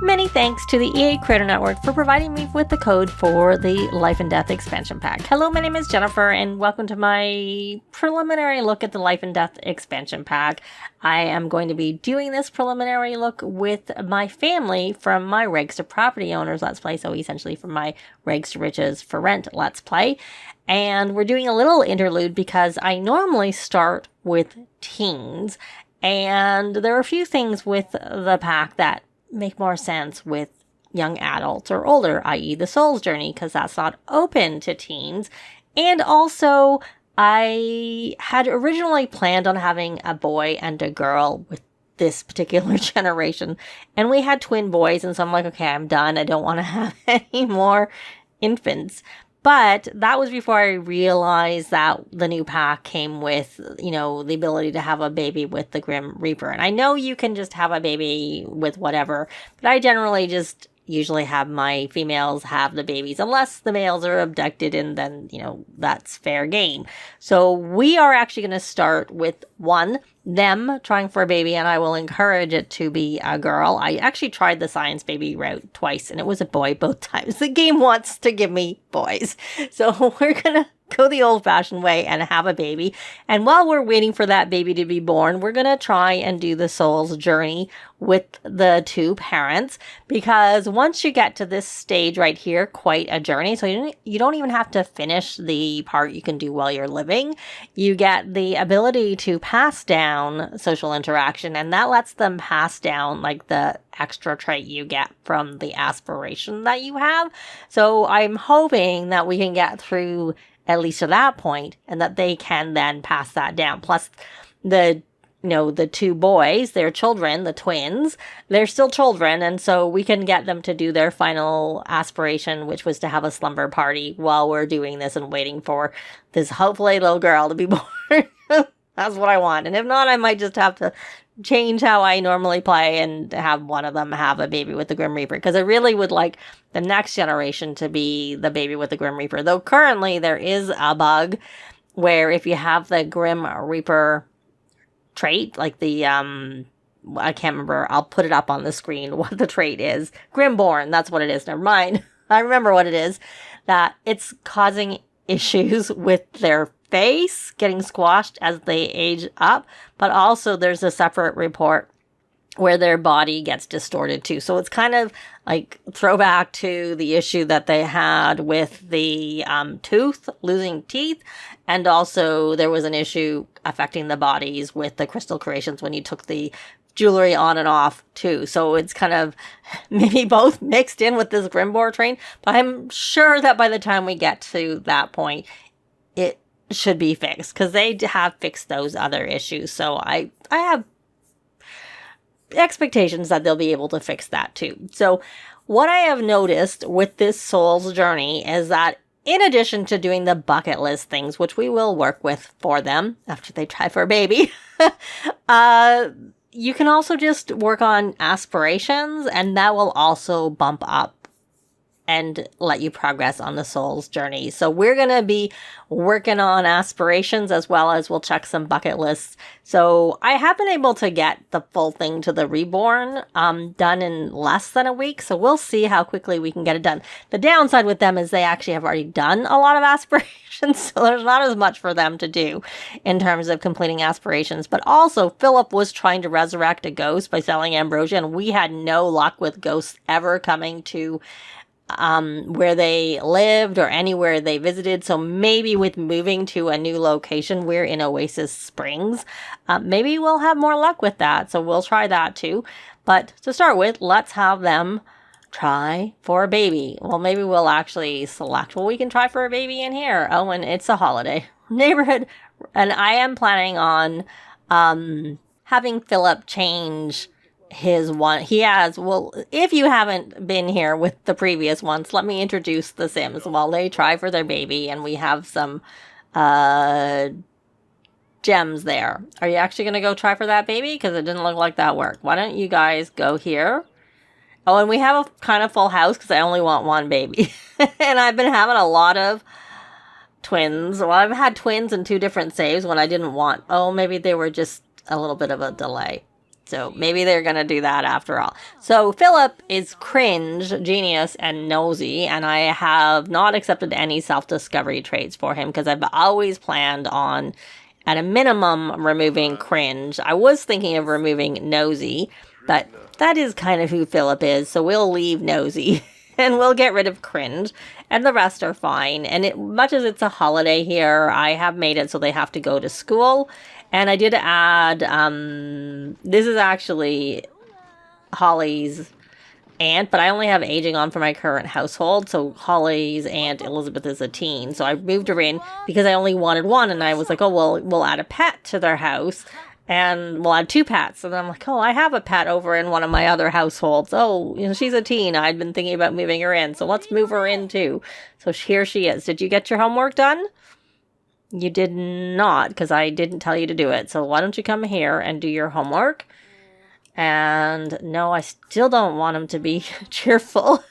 Many thanks to the EA Creator Network for providing me with the code for the Life and Death expansion pack. Hello, my name is Jennifer, and welcome to my preliminary look at the Life and Death expansion pack. I am going to be doing this preliminary look with my family from my Regs to Property Owners Let's Play, so essentially from my Regs to Riches for Rent Let's Play. And we're doing a little interlude because I normally start with teens, and there are a few things with the pack that make more sense with young adults or older, i.e. the Soul's Journey, because that's not open to teens. And also, I had originally planned on having a boy and a girl with this particular generation, and we had twin boys, and so I'm like, okay, I'm done. I don't want to have any more infants. But that was before I realized that the new pack came with, the ability to have a baby with the Grim Reaper. And I know you can just have a baby with whatever, but I generally just usually have my females have the babies, unless the males are abducted, and then, that's fair game. So we are actually going to start with them trying for a baby, and I will encourage it to be a girl. I actually tried the science baby route twice, and it was a boy both times. The game wants to give me boys. So we're going to go the old-fashioned way and have a baby. And while we're waiting for that baby to be born, we're going to try and do the Soul's Journey with the two parents, because once you get to this stage right here, quite a journey. So you don't even have to finish the part you can do while you're living. You get the ability to pass down social interaction, and that lets them pass down like the extra trait you get from the aspiration that you have. So I'm hoping that we can get through at least to that point, and that they can then pass that down. Plus the two boys, their children, the twins, they're still children, and so we can get them to do their final aspiration, which was to have a slumber party while we're doing this and waiting for this hopefully little girl to be born. That's what I want. And if not, I might just have to change how I normally play and have one of them have a baby with the Grim Reaper, because I really would like the next generation to be the baby with the Grim Reaper. Though currently there is a bug where if you have the Grim Reaper trait, like the I can't remember, I'll put it up on the screen what the trait is. Grimborn, that's what it is. Never mind. I remember what it is. That it's causing issues with their face getting squashed as they age up, but also there's a separate report where their body gets distorted too. So it's kind of like throwback to the issue that they had with the losing teeth. And also there was an issue affecting the bodies with the crystal creations when you took the jewelry on and off too. So it's kind of maybe both mixed in with this Grimbor train. But I'm sure that by the time we get to that point, it should be fixed, because they have fixed those other issues. So I have expectations that they'll be able to fix that too. So what I have noticed with this Soul's Journey is that in addition to doing the bucket list things, which we will work with for them after they try for a baby, you can also just work on aspirations, and that will also bump up and let you progress on the Soul's Journey. So we're going to be working on aspirations as well as we'll check some bucket lists. So I have been able to get the full thing to the Reborn done in less than a week. So we'll see how quickly we can get it done. The downside with them is they actually have already done a lot of aspirations. So there's not as much for them to do in terms of completing aspirations. But also Philip was trying to resurrect a ghost by selling ambrosia, and we had no luck with ghosts ever coming to where they lived or anywhere they visited. So maybe with moving to a new location, we're in Oasis Springs, maybe we'll have more luck with that. So we'll try that too. But to start with, let's have them try for a baby. Well, maybe we'll actually select, we can try for a baby in here. Oh, and it's a holiday neighborhood. And I am planning on having Philip change his one. He has, if you haven't been here with the previous ones, let me introduce the Sims while they try for their baby, and we have some gems there. Are you actually going to go try for that baby? Because it didn't look like that worked. Why don't you guys go here? Oh, and we have a kind of full house because I only want one baby. And I've been having a lot of twins. Well, I've had twins in 2 different saves when I didn't want. Oh, maybe they were just a little bit of a delay. So maybe they're going to do that after all. So Philip is cringe, genius, and nosy, and I have not accepted any self-discovery traits for him because I've always planned on, at a minimum, removing cringe. I was thinking of removing nosy, but that is kind of who Philip is, so we'll leave nosy and we'll get rid of cringe, and the rest are fine. And much as it's a holiday here, I have made it so they have to go to school. And I did add, this is actually Holly's aunt, but I only have aging on for my current household. So Holly's aunt, Elizabeth, is a teen. So I moved her in because I only wanted one. And I was like, oh, well, we'll add a pet to their house. And we'll add 2 pets. And I'm like, oh, I have a pet over in one of my other households. Oh, she's a teen. I'd been thinking about moving her in. So let's move her in too. So here she is. Did you get your homework done? You did not, because I didn't tell you to do it. So why don't you come here and do your homework? And no, I still don't want him to be cheerful.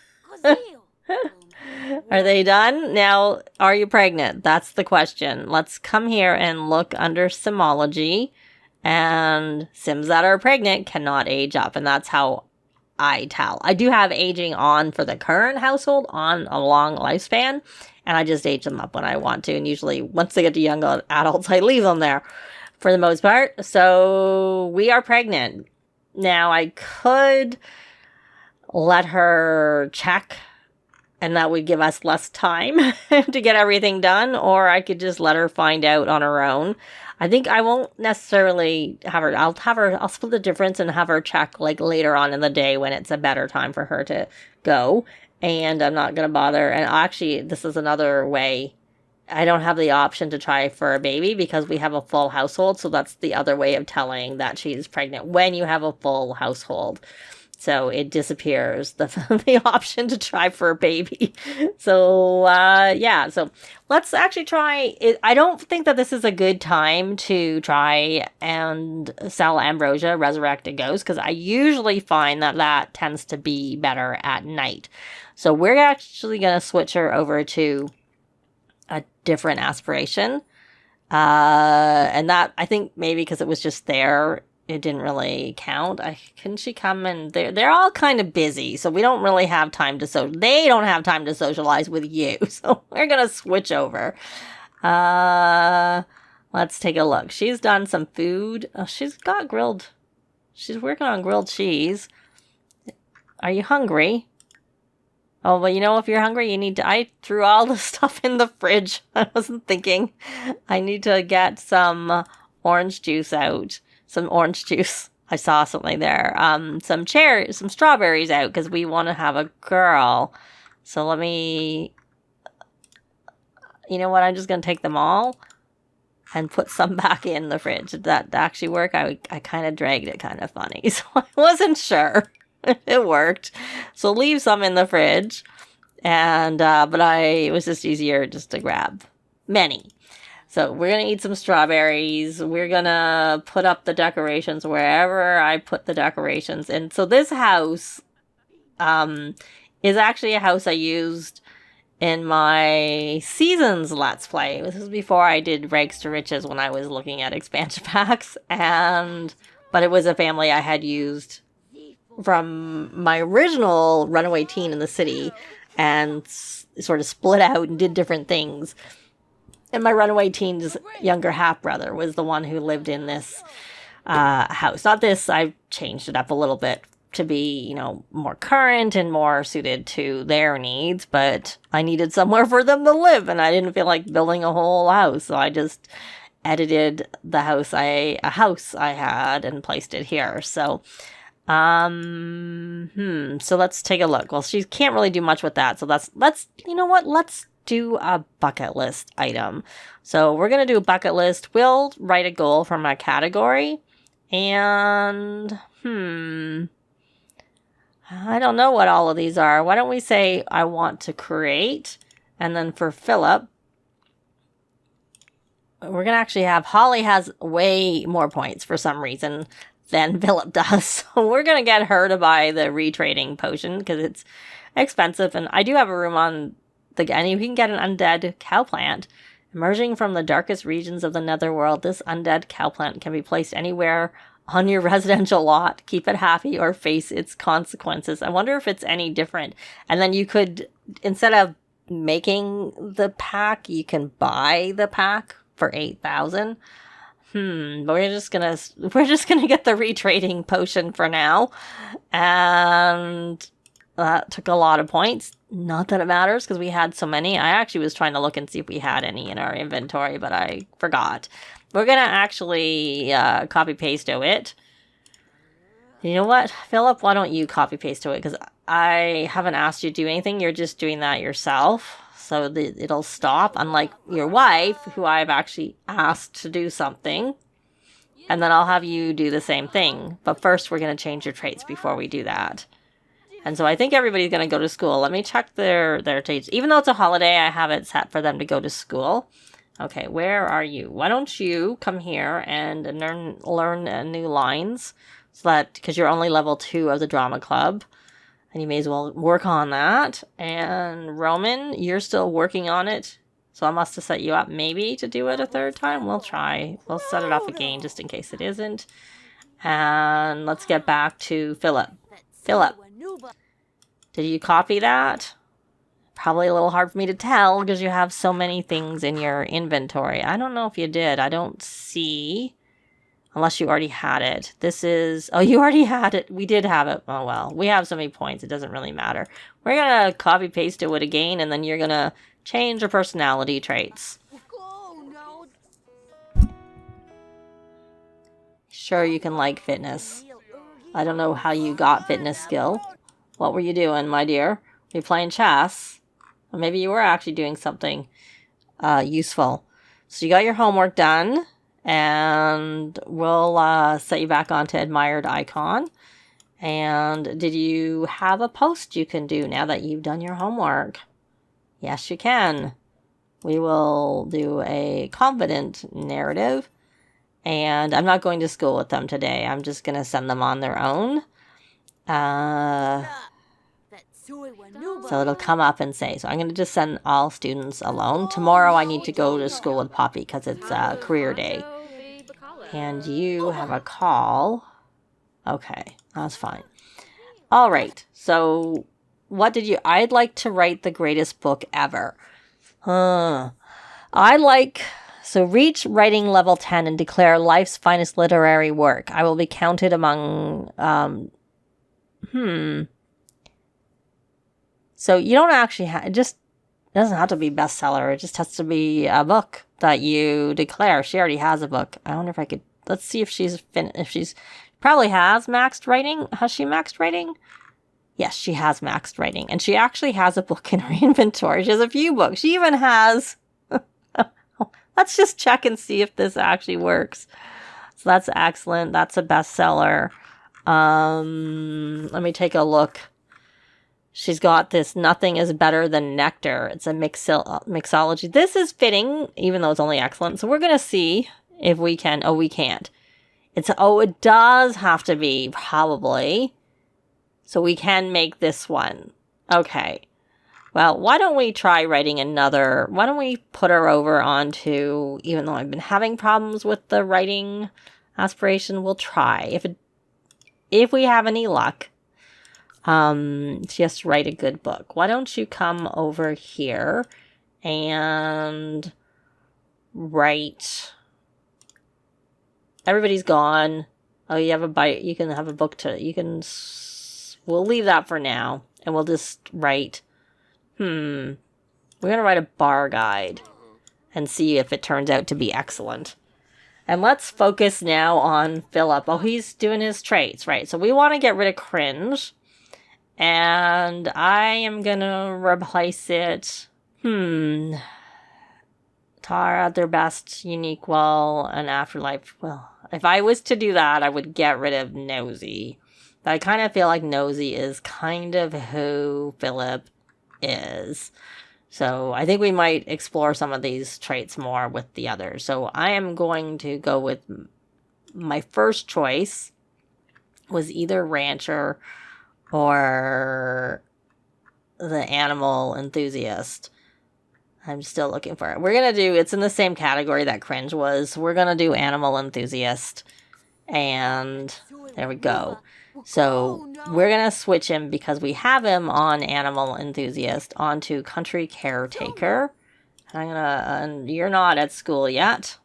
Are they done? Now, are you pregnant? That's the question. Let's come here and look under Simology. And Sims that are pregnant cannot age up. And that's how I tell. I do have aging on for the current household on a long lifespan. And I just age them up when I want to. And usually once they get to young adults, I leave them there for the most part. So we are pregnant. Now I could let her check, and that would give us less time to get everything done. Or I could just let her find out on her own. I think I won't necessarily have her. I'll split the difference and have her check like later on in the day when it's a better time for her to go. And I'm not going to bother. And actually, this is another way. I don't have the option to try for a baby because we have a full household. So that's the other way of telling that she's pregnant when you have a full household. So it disappears, the option to try for a baby. So, yeah. So let's actually try it. I don't think that this is a good time to try and sell ambrosia, resurrect a ghost, because I usually find that tends to be better at night. So we're actually going to switch her over to a different aspiration. And that, I think maybe because it was just there, it didn't really count. Couldn't she come and they're all kind of busy, so we don't really have time to they don't have time to socialize with you. So we're gonna switch over. Let's take a look. She's done some food. Oh, she's working on grilled cheese. Are you hungry? Oh, well, if you're hungry, I threw all the stuff in the fridge. I wasn't thinking. I need to get some orange juice out. Some orange juice. I saw something there. Some strawberries out because we want to have a girl. So let me, you know what? I'm just going to take them all and put some back in the fridge. Did that actually work? I kind of dragged it kind of funny. So I wasn't sure. It worked. So leave some in the fridge. And, but it was just easier just to grab many. So we're going to eat some strawberries. We're going to put up the decorations wherever I put the decorations. And so this house is actually a house I used in my Seasons Let's Play. This was before I did Rags to Riches when I was looking at expansion packs. But it was a family I had used from my original Runaway Teen in the City and sort of split out and did different things. And my Runaway Teen's younger half-brother was the one who lived in this house. Not this, I've changed it up a little bit to be, more current and more suited to their needs. But I needed somewhere for them to live, and I didn't feel like building a whole house. So I just edited a house I had and placed it here. So, so let's take a look. Well, she can't really do much with that. So let's do a bucket list item. So we're going to do a bucket list. We'll write a goal from a category. And, I don't know what all of these are. Why don't we say I want to create? And then for Philip, we're going to actually have Holly has way more points for some reason than Philip does. So we're going to get her to buy the retrading potion because it's expensive. And I do have a room on and you can get an undead cow plant. Emerging from the darkest regions of the netherworld, this undead cow plant can be placed anywhere on your residential lot. Keep it happy or face its consequences. I wonder if it's any different. And then you could, instead of making the pack, you can buy the pack for 8,000. But we're just gonna get the retrading potion for now. And that took a lot of points. Not that it matters because we had so many. I actually was trying to look and see if we had any in our inventory, but I forgot. We're going to actually copy-paste it. You know what? Philip, why don't you copy-paste it? Because I haven't asked you to do anything. You're just doing that yourself. So it'll stop. Unlike your wife, who I've actually asked to do something. And then I'll have you do the same thing. But first, we're going to change your traits before we do that. And so I think everybody's going to go to school. Let me check their traits. Even though it's a holiday, I have it set for them to go to school. Okay, where are you? Why don't you come here and learn new lines, so that, because you're only level 2 of the drama club, and you may as well work on that. And Roman, you're still working on it, so I must have set you up maybe to do it a third time. We'll try. We'll set it up again just in case it isn't. And let's get back to Philip. Philip, did you copy that? Probably a little hard for me to tell because you have so many things in your inventory. I don't know if you did. I don't see. Unless you already had it. This is... Oh, you already had it. We did have it. Oh, well. We have so many points. It doesn't really matter. We're going to copy-paste it again, and then you're going to change your personality traits. Sure, you can like fitness. I don't know how you got fitness skill. What were you doing, my dear? Were you playing chess? Or maybe you were actually doing something useful. So you got your homework done, and we'll set you back onto admired icon. And did you have a post you can do now that you've done your homework? Yes, you can. We will do a confident narrative. And I'm not going to school with them today. I'm just going to send them on their own. So it'll come up and say, so I'm going to just send all students alone. Tomorrow I need to go to school with Poppy because it's career day. And you have a call. Okay, that's fine. All right, so what did you... I'd like to write the greatest book ever. So reach writing level 10 and declare life's finest literary work. I will be counted among... So you don't actually have... It just doesn't have to be bestseller. It just has to be a book that you declare. She already has a book. I wonder if I could... Let's see if she's... Probably has maxed writing. Has she maxed writing? Yes, she has maxed writing. And she actually has a book in her inventory. She has a few books. She even has... Let's just check and see if this actually works. So that's excellent. That's a bestseller. Let me take a look. She's got this Nothing is Better Than Nectar. It's a mixology. This is fitting, even though it's only excellent. So we're going to see if we can. Oh, we can't. It does have to be, probably. So we can make this one. Okay. Well, why don't we try writing another... Why don't we put her over onto... Even though I've been having problems with the writing aspiration, we'll try. If we have any luck, she has to write a good book. Why don't you come over here and write... Everybody's gone. Oh, you have a bite. You can have a book to... You can... We'll leave that for now. And we'll just write... We're going to write a bar guide and see if it turns out to be excellent. And let's focus now on Philip. Oh, he's doing his traits, right? So we want to get rid of cringe. And I am going to replace it. Tara, their best, unique well, and afterlife. Well, if I was to do that, I would get rid of nosy. But I kind of feel like nosy is kind of who Philip is. So I think we might explore some of these traits more with the others. So I am going to go with my first choice was either rancher or the animal enthusiast. I'm still looking for it. We're going to do, it's in the same category that cringe was. We're going to do animal enthusiast. And there we go. So we're going to switch him because we have him on animal enthusiast onto country caretaker. And you're not at school yet.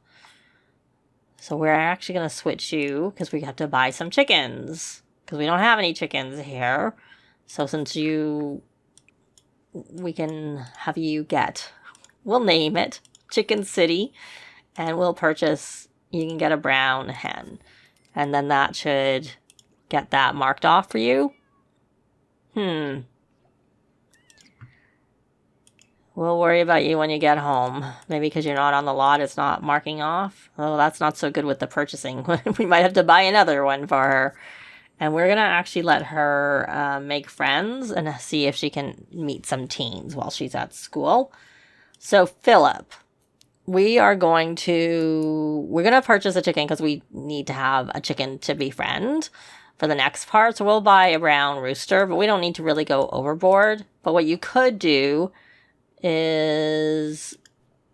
So we're actually going to switch you because we have to buy some chickens. Because we don't have any chickens here. So since we can have you we'll name it Chicken City. And we'll purchase, you can get a brown hen. And then that should get that marked off for you. We'll worry about you when you get home. Maybe because you're not on the lot, it's not marking off. Oh, that's not so good with the purchasing. We might have to buy another one for her. And we're going to actually let her make friends and see if she can meet some teens while she's at school. So, Philip, we're going to purchase a chicken because we need to have a chicken to befriend for the next part. So we'll buy a brown rooster, but we don't need to really go overboard. But what you could do is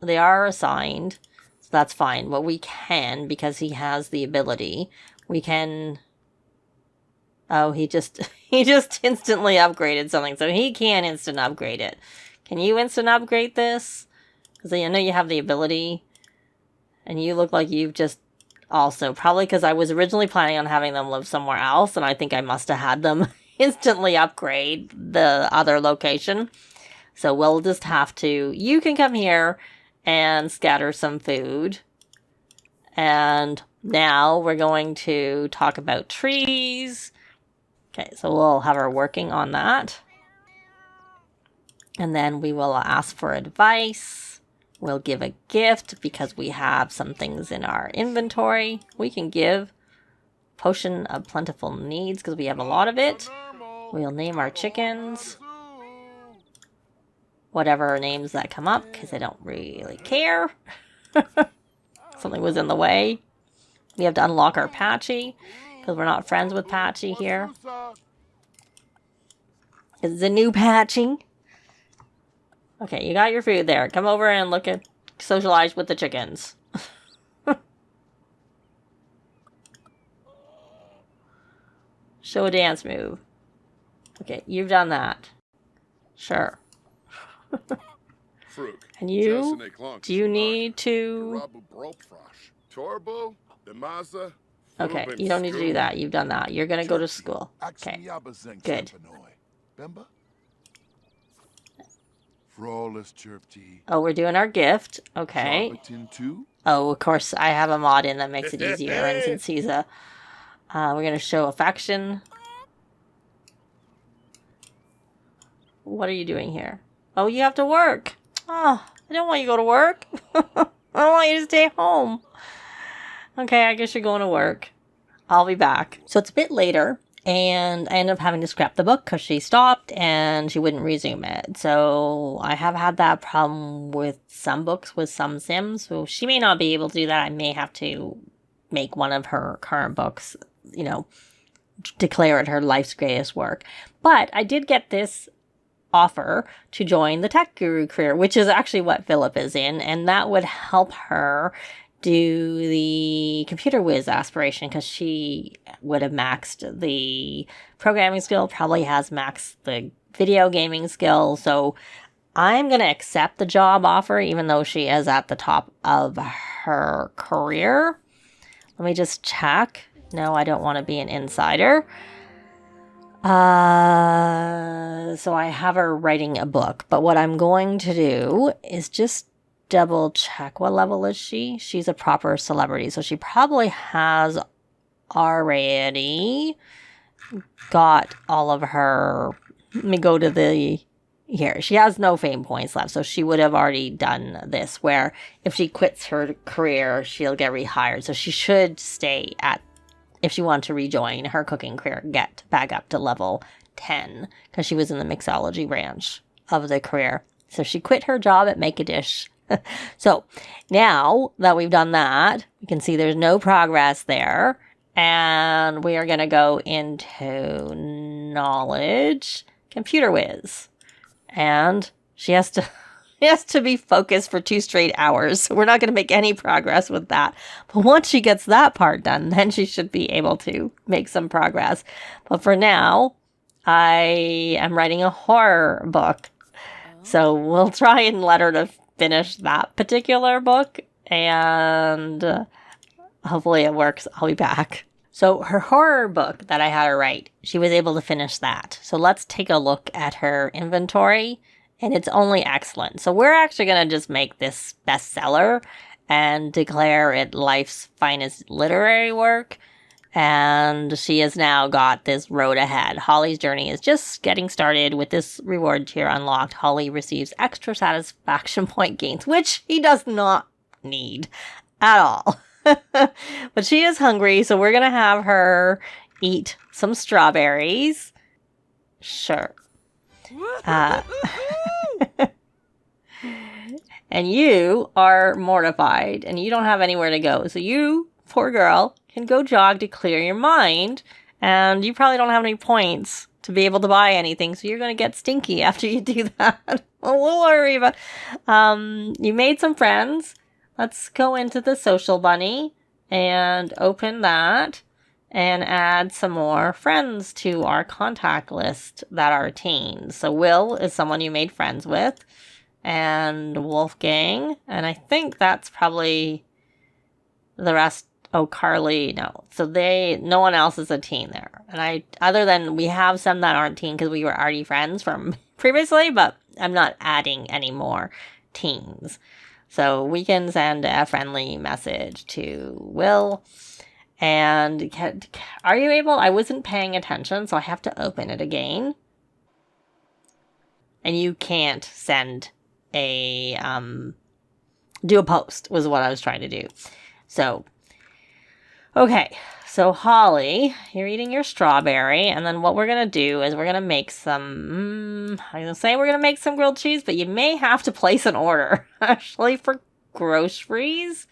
they are assigned, so that's fine. What we can, because he has the ability, we can... Oh, he just instantly upgraded something, so he can instant upgrade it. Can you instant upgrade this? Because I know you have the ability, and you look like you've just also, probably because I was originally planning on having them live somewhere else, and I think I must have had them instantly upgrade the other location. So we'll just have to, you can come here and scatter some food. And now we're going to talk about trees. Okay, so we'll have her working on that. And then we will ask for advice. We'll give a gift because we have some things in our inventory. We can give potion of plentiful needs because we have a lot of it. We'll name our chickens. Whatever names that come up because I don't really care. Something was in the way. We have to unlock our Patchy because we're not friends with Patchy here. It's a new Patchy. Okay, you got your food there. Come over and socialize with the chickens. Show a dance move. Okay, you've done that. Sure. And you? Do you need to... Okay, you don't need to do that. You've done that. You're going to go to school. Okay, good. Oh, we're doing our gift. Okay. Oh, of course, I have a mod in that makes it easier. And since he's we're going to show affection. What are you doing here? Oh, you have to work. Oh, I don't want you to go to work. I don't want you to stay home. Okay, I guess you're going to work. I'll be back. So it's a bit later, and I ended up having to scrap the book because she stopped and she wouldn't resume it. So I have had that problem with some books with some Sims. So she may not be able to do that. I may have to make one of her current books, declare it her life's greatest work. But I did get this offer to join the Tech Guru career, which is actually what Phillip is in, and that would help her do the computer whiz aspiration because she would have maxed the programming skill, probably has maxed the video gaming skill. So I'm going to accept the job offer even though she is at the top of her career. Let me just check. No, I don't want to be an insider. So I have her writing a book, but what I'm going to do is just double check. What level is she? She's a proper celebrity, so she probably has already got all of her. Let me go to here. She has no fame points left, so she would have already done this, where if she quits her career, she'll get rehired. So she should stay at, if she wants to rejoin her cooking career, get back up to level 10, because she was in the mixology branch of the career. So she quit her job at Make a Dish. So now that we've done that, you can see there's no progress there. And we are going to go into knowledge, computer whiz. And she has to, She has to be focused for 2 straight hours. So we're not going to make any progress with that. But once she gets that part done, then she should be able to make some progress. But for now, I am writing a horror book. So we'll try and let her to finish that particular book. And hopefully it works. I'll be back. So her horror book that I had her write, she was able to finish that. So let's take a look at her inventory. And it's only excellent. So we're actually going to just make this bestseller and declare it life's finest literary work. And she has now got this road ahead. Hollie's journey is just getting started. With this reward tier unlocked, Hollie receives extra satisfaction point gains, which he does not need at all. But she is hungry, so we're going to have her eat some strawberries. Sure. And you are mortified and you don't have anywhere to go. So you, poor girl, can go jog to clear your mind. And you probably don't have any points to be able to buy anything. So you're going to get stinky after you do that. Well, we'll worry about. You made some friends. Let's go into the social bunny and open that. And add some more friends to our contact list that are teens. So Will is someone you made friends with. And Wolfgang. And I think that's probably the rest. Oh, Carly, no. So no one else is a teen there. And other than we have some that aren't teen because we were already friends from previously, but I'm not adding any more teens. So we can send a friendly message to Will. And are you able? I wasn't paying attention, so I have to open it again. And you can't send do a post was what I was trying to do. So, okay. So Hollie, you're eating your strawberry. And then what we're going to do is we're going to make some, I'm going to say we're going to make some grilled cheese, but you may have to place an order actually for groceries.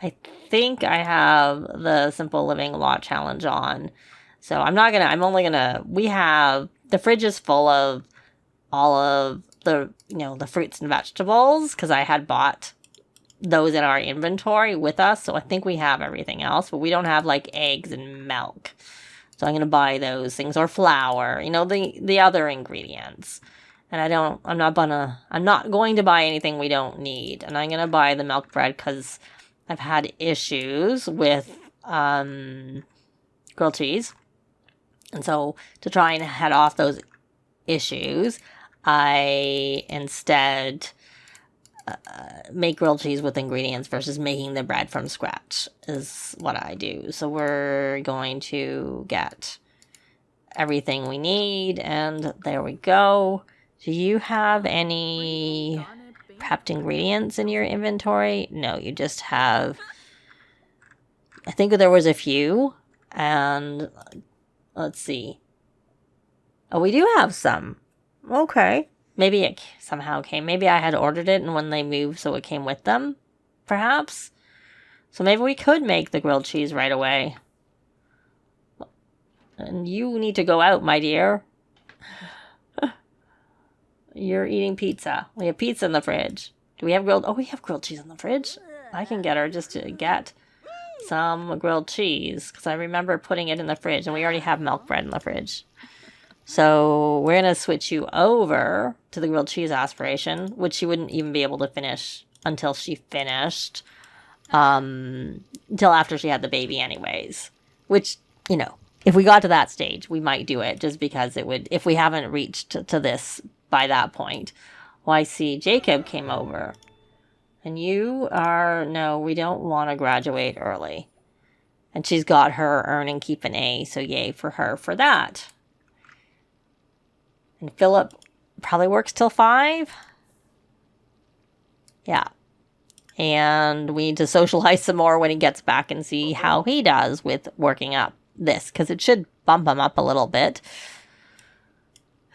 I think I have the Simple Living Law Challenge on. So we have, the fridge is full of all of the fruits and vegetables because I had bought those in our inventory with us. So I think we have everything else, but we don't have like eggs and milk. So I'm going to buy those things, or flour, the other ingredients. And I'm not going to buy anything we don't need. And I'm going to buy the milk bread because I've had issues with grilled cheese. And so to try and head off those issues, I instead make grilled cheese with ingredients versus making the bread from scratch is what I do. So we're going to get everything we need, and there we go. Do you have any prepped ingredients in your inventory? No, you just have, I think there was a few, and let's see. Oh, we do have some. Okay. Maybe it somehow came. Maybe I had ordered it and when they moved, so it came with them, perhaps. So maybe we could make the grilled cheese right away. And you need to go out, my dear. You're eating pizza. We have pizza in the fridge. Do we have grilled? Oh, we have grilled cheese in the fridge. I can get her just to get some grilled cheese because I remember putting it in the fridge, and we already have milk bread in the fridge. So we're going to switch you over to the grilled cheese aspiration, which she wouldn't even be able to finish until she finished, until after she had the baby anyways. Which, if we got to that stage, we might do it just because it would, if we haven't reached to this by that point. Well, I see Jacob came over. And no, we don't want to graduate early. And she's got her earn and keep an A, so yay for her for that. And Phillip probably works till 5. Yeah. And we need to socialize some more when he gets back and see how he does with working up this, because it should bump him up a little bit.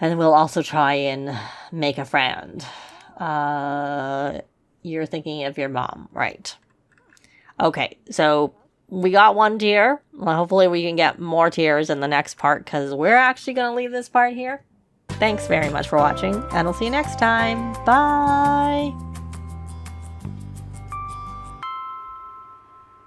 And we'll also try and make a friend. You're thinking of your mom, right? Okay, so we got 1 tier. Well, hopefully we can get more tiers in the next part, because we're actually going to leave this part here. Thanks very much for watching, and I'll see you next time. Bye!